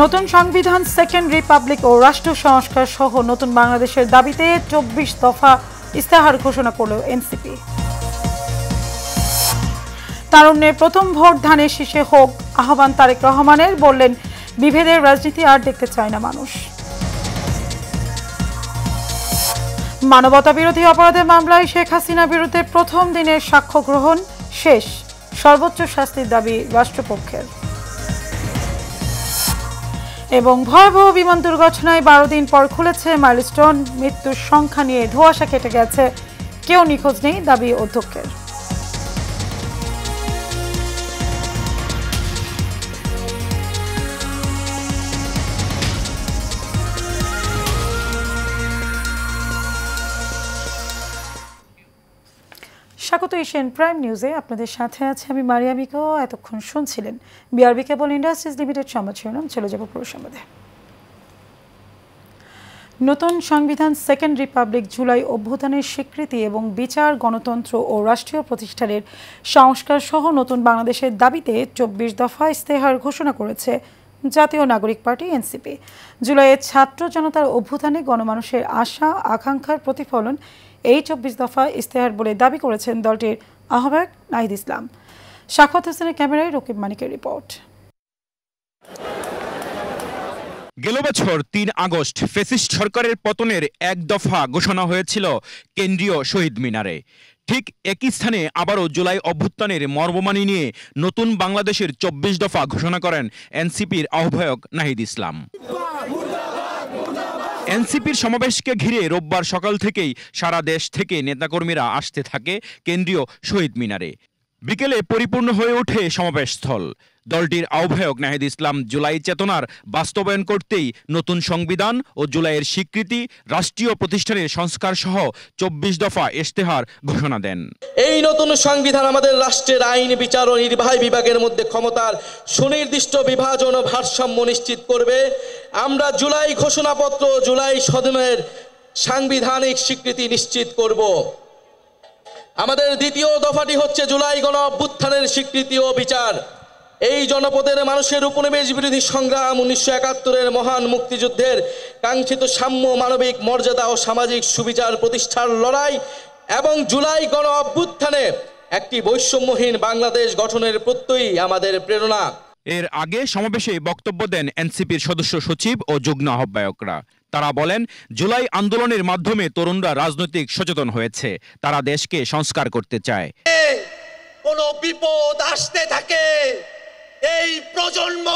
নতুন সংবিধান, second Republic ও রাষ্ট্র সংস্কার সহ নতুন বাংলাদেশের দাবিতে ২৪ দফা ইস্তেহার ঘোষণা করল এনসিপি। তারুণ্যের প্রথম ভোট ধানের শীষে হোক আহ্বান তারেক রহমানের, বললেন বিভেদের রাজনীতি আর দেখতে চায় না মানুষ। মানবতা বিরোধী অপরাধের মামলায় শেখ হাসিনার বিরুদ্ধে প্রথম দিনের সাক্ষ্য গ্রহণ শেষ, সর্বোচ্চ শাস্তির দাবি রাষ্ট্রপক্ষের। এবং ভয়াবহ বিমান দুর্ঘটনায় ১২ দিন পর খুলেছে মাইলস্টোন, মৃত্যুর সংখ্যা নিয়ে ধোঁয়াশা কেটে গেছে, কেউ নিখোঁজ নেই দাবি অধ্যক্ষের। স্বাগত এশিয়ান প্রাইম নিউজে, আপনাদের সাথে আছে আমি মারিয়ামিকো। এতক্ষণ শুনছিলেন বিআরবি কেবল ইন্ডাস্ট্রিজ লিমিটেড সংবাদ শিরোনাম। চলে যাব পুরো সংবাদে। নতুন সংবিধান, সেকেন্ড রিপাবলিক, জুলাই অভ্যুত্থানের স্বীকৃতি এবং বিচার, গণতন্ত্র ও রাষ্ট্রীয় প্রতিষ্ঠানের সংস্কার সহ নতুন বাংলাদেশের দাবিতে ২৪ দফা ইস্তেহার ঘোষণা করেছে জাতীয় নাগরিক পার্টি এনসিপি। জুলাইয়ের ছাত্র জনতার অভ্যুত্থানে গণমানুষের আশা আকাঙ্ক্ষার প্রতিফলন এই ২৪ দফা ইস্তেহার বলে দাবি করেছেন দলটির আহ্বায়ক নাহিদ ইসলাম। সাখাওয়াত হোসেনের ক্যামেরায় রকিব মানিকের রিপোর্ট। গেল বছর ৩ আগস্ট ফ্যাসিস্ট সরকারের পতনের এক দফা ঘোষণা হয়েছিল কেন্দ্রীয় শহীদ মিনারে। ঠিক একই স্থানে আবারও জুলাই অভ্যুত্থানের মর্মমানি নিয়ে নতুন বাংলাদেশের ২৪ দফা ঘোষণা করেন এনসিপির আহ্বায়ক নাহিদ ইসলাম। এনসিপির সমাবেশকে ঘিরে রোববার সকাল থেকেই সারা দেশ থেকে নেতাকর্মীরা আসতে থাকে কেন্দ্রীয় শহীদ মিনারে। বিকেলে পরিপূর্ণ হয়ে ওঠে সমাবেশস্থল। দলটির আহ্বায়ক নাহিদ ইসলাম জুলাই চেতনার বাস্তবায়ন করতেই নতুন সংবিধান ও জুলাইয়ের স্বীকৃতি, রাষ্ট্রীয় প্রতিষ্ঠানের সংস্কার সহ ২৪ দফা ইশতেহার ঘোষণা দেন। এই নতুন সংবিধান আমাদের রাষ্ট্রের আইন, বিচার ও নির্বাহী বিভাগের মধ্যে ক্ষমতার সুনির্দিষ্ট বিভাজন ও ভারসাম্য নিশ্চিত করবে। আমরা জুলাই ঘোষণাপত্র, জুলাই সদনের সাংবিধানিক স্বীকৃতি নিশ্চিত করব। আমাদের দ্বিতীয় দফাটি হচ্ছে জুলাই গণ অভ্যুত্থানের স্বীকৃতি ও বিচার। এই জনপদের মানুষের উপনিবেশ বিরোধী সংগ্রাম, ১৯৭১-এর মহান মুক্তিযুদ্ধের কাঙ্ক্ষিত সাম্য, মানবিক মর্যাদা ও সামাজিক সুবিচার প্রতিষ্ঠার লড়াই এবং জুলাই গণ অভ্যুত্থানে একটি বৈষম্যহীন বাংলাদেশ গঠনের প্রত্যয়ই আমাদের প্রেরণা। এর আগে সমাবেশে বক্তব্য দেন এনসিপির সদস্য সচিব ও যুগ্ম আহ্বায়করা। তারা বলেন, জুলাই আন্দোলনের মাধ্যমে তরুণরা রাজনৈতিক সচেতন হয়েছে, তারা দেশকে সংস্কার করতে চায়। কোনো বিপদ আসতে থাকে, এই প্রজন্ম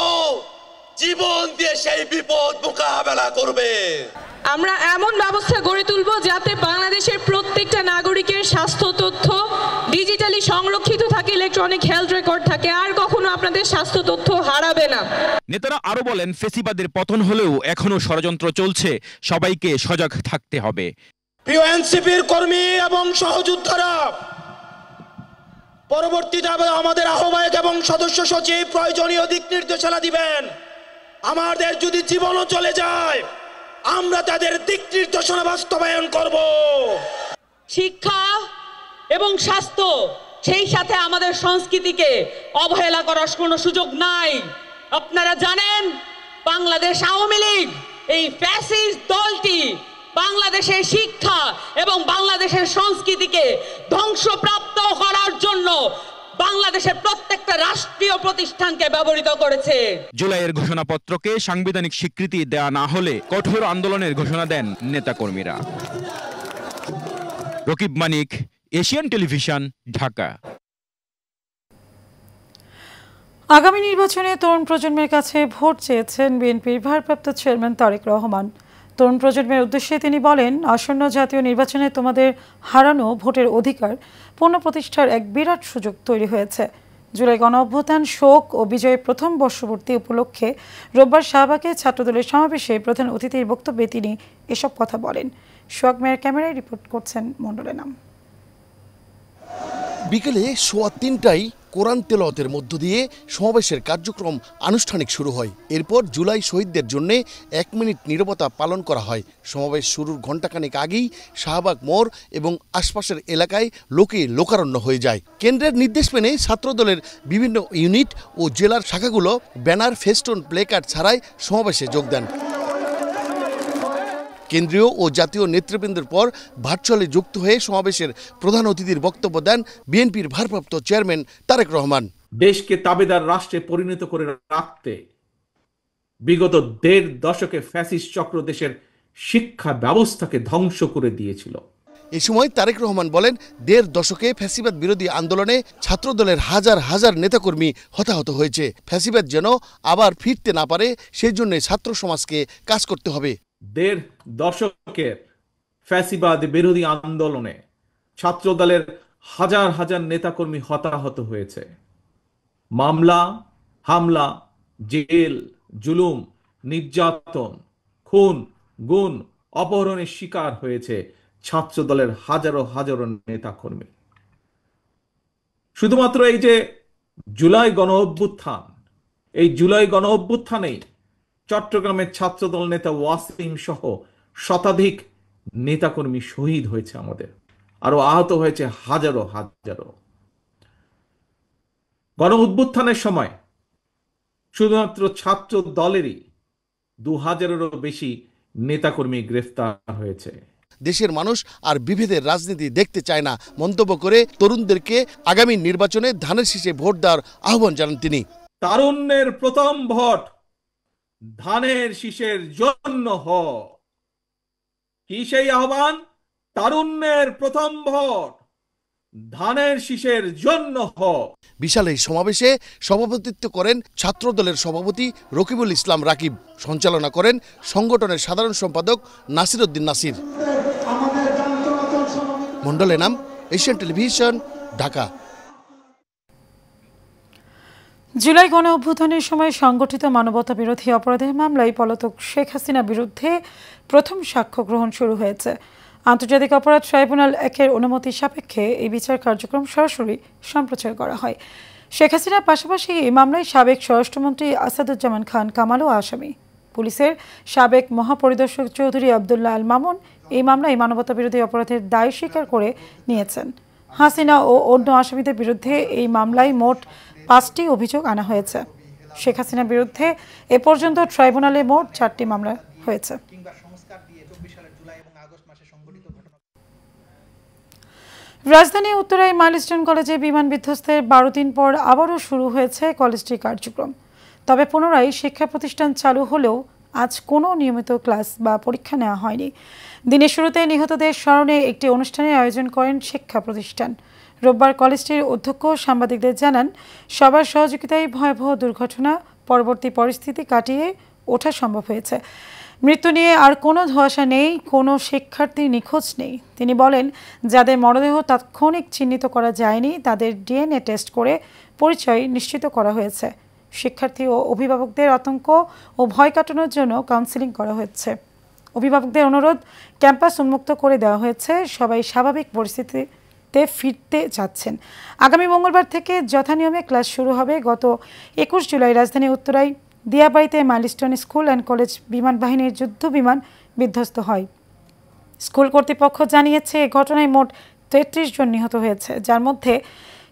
জীবন দিয়ে সেই বিপদ মোকাবেলা করবে। আমরা এমন ব্যবস্থা গড়ে তুলব যাতে বাংলাদেশের প্রত্যেকটা নাগরিকের স্বাস্থ্য তথ্য ডিজিটালি সংরক্ষিত থাকে, ইলেকট্রনিক হেলথ রেকর্ড থাকে, আর কখনো আপনাদের স্বাস্থ্য তথ্য হারাবে না। নেতারা আরো বলেন, ফেসিবাদের পতন হলেও এখনো ষড়যন্ত্র চলছে, সবাইকে সজাগ থাকতে হবে। প্রিয় এনসিপির কর্মী এবং সহযোদ্ধারা, পরবর্তীতে আমাদের আহ্বায়ক এবং সদস্য সচিব প্রয়োজনীয় দিক নির্দেশনা দিবেন। আমাদের যদি জীবনও চলে যায়, আমরা তাদের দিক নির্দেশনা বাস্তবায়ন করব। শিক্ষা এবং স্বাস্থ্য, সেই সাথে আমাদের সংস্কৃতিকে অবহেলা করার কোনো সুযোগ নাই। আপনারা জানেন, বাংলাদেশ আওয়ামী লীগ, এই ফ্যাসিস্ট দলটি বাংলাদেশের শিক্ষা এবং বাংলাদেশের সংস্কৃতিকে ধ্বংসপ্রাপ্ত করার জন্য বাংলাদেশের প্রত্যেকটা রাষ্ট্রীয় প্রতিষ্ঠানকে ব্যবহৃত করেছে। জুলাইয়ের ঘোষণাপত্রকে সাংবিধানিক স্বীকৃতি দেয়া না হলে কঠোর আন্দোলনের ঘোষণা দেন নেতাকর্মীরা। রকিব মানিক, এশিয়ান টেলিভিশন, ঢাকা। আগামী নির্বাচনে তরুণ প্রজন্মের কাছে ভোট চেয়েছেন বিএনপির ভারপ্রাপ্ত চেয়ারম্যান তারেক রহমান। তরুণ প্রজন্মের উদ্দেশ্যে তিনি বলেন, আসন্ন জাতীয় নির্বাচনে তোমাদের হারানো ভোটের অধিকার পুনঃপ্রতিষ্ঠার এক বিরাট সুযোগ তৈরি হয়েছে। জুলাই গণ অভ্যুত্থান, শোক ও বিজয়ের প্রথম বর্ষপূর্তি উপলক্ষে রোববার শাহবাগে ছাত্রদলের সমাবেশে প্রধান অতিথির বক্তব্যে তিনি এসব কথা বলেন। সোহাগ মেয়ের ক্যামেরায় রিপোর্ট করছেন মণ্ডলের নাম। বিকেলে 3:15টায় কোরআন তেলাওয়াতের মধ্য দিয়ে সমাবেশের কার্যক্রম আনুষ্ঠানিক শুরু হয়। এরপর জুলাই শহীদদের জন্য 1 মিনিট নীরবতা পালন করা হয়। সমাবেশ শুরুর ঘণ্টাখানেক আগেই শাহবাগ মোড় এবং আশপাশের এলাকায় লোকে লোকারণ্য হয়ে যায়। কেন্দ্রের নির্দেশ মেনে ছাত্রদলের বিভিন্ন ইউনিট ও জেলার শাখাগুলো ব্যানার, ফেস্টুন, প্লেকার্ড ছাড়াই সমাবেশে যোগ দেন। কেন্দ্রীয় ও জাতীয় নেতৃবৃন্দের পর ভার্চুয়ালি যুক্ত হয়ে সমাবেশের প্রধান অতিথির বক্তব্য দেন বিএনপির ভারপ্রাপ্ত চেয়ারম্যান তারেক রহমান। দেশকে তাবেদার রাষ্ট্রে পরিণত করে রাখতে বিগত 1.5 দশকে ফ্যাসিস্ট চক্র দেশের শিক্ষা ব্যবস্থাকে ধ্বংস করে দিয়েছিল। এ সময় তারেক রহমান বলেন, 1.5 দশকে ফ্যাসিবাদ বিরোধী আন্দোলনে ছাত্রদলের হাজার হাজার নেতাকর্মী হতাহত হয়েছে। ফ্যাসিবাদ যেন আবার ফিরতে না পারে সেই জন্য ছাত্র সমাজকে কাজ করতে হবে। 1.5 দশকের ফ্যাসিবাদ বিরোধী আন্দোলনে ছাত্রদলের হাজার হাজার নেতাকর্মী হতাহত হয়েছে। মামলা, হামলা, জেল, জুলুম, নির্যাতন, খুন, গুম, অপহরণের শিকার হয়েছে ছাত্রদলের হাজারো হাজারো নেতাকর্মী। শুধুমাত্র এই যে জুলাই গণ অভ্যুত্থান, এই জুলাই গণ অভ্যুত্থানেই চট্টগ্রামের ছাত্রদল নেতা ওয়াসিম সহ শতাধিক নেতাকর্মী শহীদ হয়েছে আমাদের, আরো আহত হয়েছে হাজারো হাজারো। গণ অভ্যুত্থানের সময় শুধুমাত্র ছাত্র দলেরই 2000-এরও বেশি নেতাকর্মী গ্রেফতার হয়েছে। দেশের মানুষ আর বিভেদের রাজনীতি দেখতে চায় না মন্তব্য করে তরুণদেরকে আগামী নির্বাচনে ধানের শীষে ভোট দেওয়ার আহ্বান জানান তিনি। তারুণ্যের প্রথম ভোট ধানের শীষের জন্য হোক। কি সেই আহ্বান? তারুণ্যের প্রথম ভোট ধানের শীষের জন্য হোক। বিশাল এই সমাবেশে সভাপতিত্ব করেন ছাত্রদলের সভাপতি রকিবুল ইসলাম রাকিব, সঞ্চালনা করেন সংগঠনের সাধারণ সম্পাদক Nasir Uddin Nasir. Mondal Enam, Asian Television, Dhaka. July গণ অভ্যুত্থানের সময় সংগঠিত মানবতা বিরোধী অপরাধের মামলায় পলাতক শেখ হাসিনা বিরুদ্ধে প্রথম সাক্ষ্য গ্রহণ শুরু হয়েছে। আন্তর্জাতিক অপরাধ ট্রাইব্যুনাল 1-এর অনুমতি সাপেক্ষে এই বিচার কার্যক্রম সরাসরি সম্প্রচার করা হয়। শেখ হাসিনার পাশাপাশি এই মামলায় সাবেক স্বরাষ্ট্রমন্ত্রী আসাদুজ্জামান খান কামালও আসামি। পুলিশের সাবেক মহাপরিদর্শক চৌধুরী আবদুল্লাহ আল মামুন এই মামলায় মানবতা বিরোধী অপরাধের দায় স্বীকার করে নিয়েছেন। হাসিনা ও অন্য আসামিদের বিরুদ্ধে এই মামলায় মোট 5টি অভিযোগ আনা হয়েছে। শেখ হাসিনার বিরুদ্ধে এ পর্যন্ত ট্রাইব্যুনালে মোট 4টি মামলা হয়েছে। রাজধানী উত্তরায় মাইলস্টোন কলেজে বিমান বিধ্বস্তের 12 দিন পর আবারও শুরু হয়েছে কলেজটির কার্যক্রম। তবে পুনরায় শিক্ষা প্রতিষ্ঠান চালু হলেও আজ কোনো নিয়মিত ক্লাস বা পরীক্ষা নেওয়া হয়নি। দিনের শুরুতে নিহতদের স্মরণে একটি অনুষ্ঠানের আয়োজন করেন শিক্ষা প্রতিষ্ঠান। রোববার কলেজটির অধ্যক্ষ সাংবাদিকদের জানান, সবার সহযোগিতায় ভয়াবহ দুর্ঘটনা পরবর্তী পরিস্থিতি কাটিয়ে ওঠা সম্ভব হয়েছে। মৃত্যু নিয়ে আর কোনো ধোঁয়াশা নেই, কোনো শিক্ষার্থী নিখোঁজ নেই। তিনি বলেন, যাদের মরদেহ তাৎক্ষণিক চিহ্নিত করা যায়নি তাদের ডিএনএ টেস্ট করে পরিচয় নিশ্চিত করা হয়েছে। শিক্ষার্থী ও অভিভাবকদের আতঙ্ক ও ভয় কাটানোর জন্য কাউন্সেলিং করা হচ্ছে। অভিভাবকদের অনুরোধ, ক্যাম্পাস উন্মুক্ত করে দেওয়া হয়েছে, সবাই স্বাভাবিক পরিস্থিতিতে ফিরতে যাচ্ছেন। আগামী মঙ্গলবার থেকে যথানিয়মে ক্লাস শুরু হবে। গত 21 জুলাই রাজধানী উত্তরায় দিয়াবাড়িতে মাইলস্টোন স্কুল অ্যান্ড কলেজ বিমান বাহিনীর যুদ্ধ বিমান বিধ্বস্ত হয়। স্কুল কর্তৃপক্ষ জানিয়েছে এ ঘটনায় মোট 33 জন নিহত হয়েছে, যার মধ্যে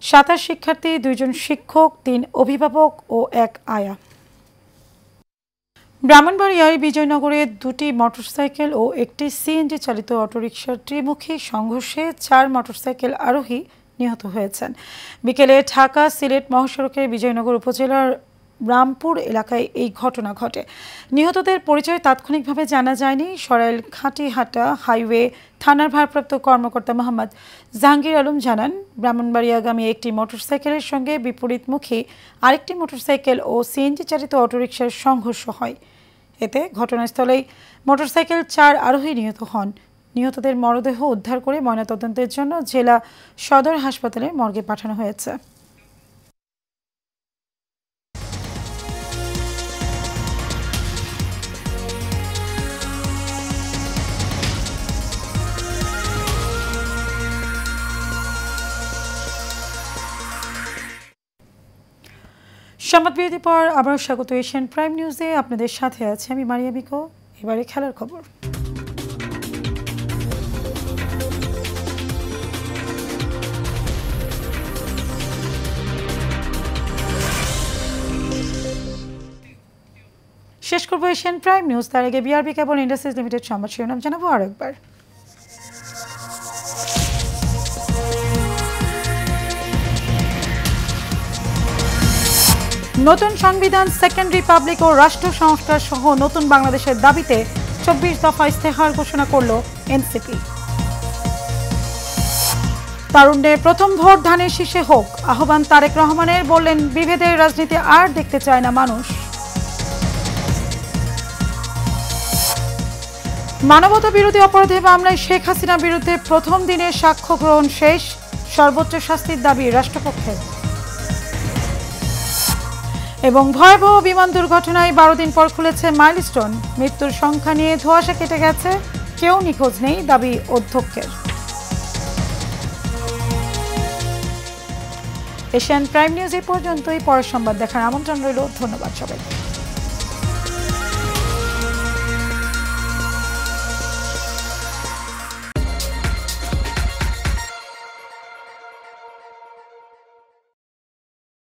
27 শিক্ষার্থী, 2 জন শিক্ষক, 3 অভিভাবক ও 1 আয়া। ব্রাহ্মণবাড়িয়ার বিজয়নগরে 2টি মোটরসাইকেল ও একটি সিএনজি চালিত অটোরিকশার ত্রিমুখী সংঘর্ষে 4 মোটরসাইকেল আরোহী নিহত হয়েছেন। বিকেলে ঢাকা সিলেট মহাসড়কের বিজয়নগর উপজেলার রামপুর এলাকায় এই ঘটনা ঘটে। নিহতদের পরিচয় তাৎক্ষণিকভাবে জানা যায়নি। সরাইল খাঁটিহাটা হাইওয়ে থানার ভারপ্রাপ্ত কর্মকর্তা মোহাম্মদ জাহাঙ্গীর আলম জানান, ব্রাহ্মণবাড়িয়াগামী একটি মোটরসাইকেলের সঙ্গে বিপরীতমুখী আরেকটি মোটরসাইকেল ও সিএনজি চালিত অটোরিকশার সংঘর্ষ হয়। এতে ঘটনাস্থলেই মোটরসাইকেল 4 আরোহী নিহত হন। নিহতদের মরদেহ উদ্ধার করে ময়নাতদন্তের জন্য জেলা সদর হাসপাতালে মর্গে পাঠানো হয়েছে। সংবাদ বিরতির পর আবার স্বাগত এশিয়ান প্রাইম নিউজে। আপনাদের সাথে আছে আমি মারিয়া বিকো। এবারে খেলার খবর। শেষ করবো এশিয়ান প্রাইম নিউজ, তার আগে বিআরবি কেবল ইন্ডাস্ট্রিজ লিমিটেড সংবাদ শিরোনাম জানাবো আরেকবার। নতুন সংবিধান, সেকেন্ড রিপাবলিক ও রাষ্ট্র সংস্কার সহ নতুন বাংলাদেশের দাবিতে 24 দফা ইস্তেহার ঘোষণা করল এনসিপি। তারুণ্যের প্রথম ভোট ধানের শীষে হোক আহ্বান তারেক রহমানের, বললেন বিভেদের রাজনীতি আর দেখতে চায় না মানুষ। মানবতা বিরোধী অপরাধে মামলায় শেখ হাসিনা বিরুদ্ধে প্রথম দিনের সাক্ষ্য গ্রহণ শেষ, সর্বোচ্চ শাস্তির দাবি রাষ্ট্রপক্ষের। এবং ভয়াবহ বিমান দুর্ঘটনায় 12 দিন পর খুলেছে মাইলস্টোন, মৃত্যুর সংখ্যা নিয়ে ধোঁয়াশা কেটে গেছে, কেউ নিখোঁজ নেই দাবি অধ্যক্ষের। এশিয়ান প্রাইম নিউজ এই পর্যন্তই, পরের সংবাদ দেখার আমন্ত্রণ রইল। ধন্যবাদ সবাইকে।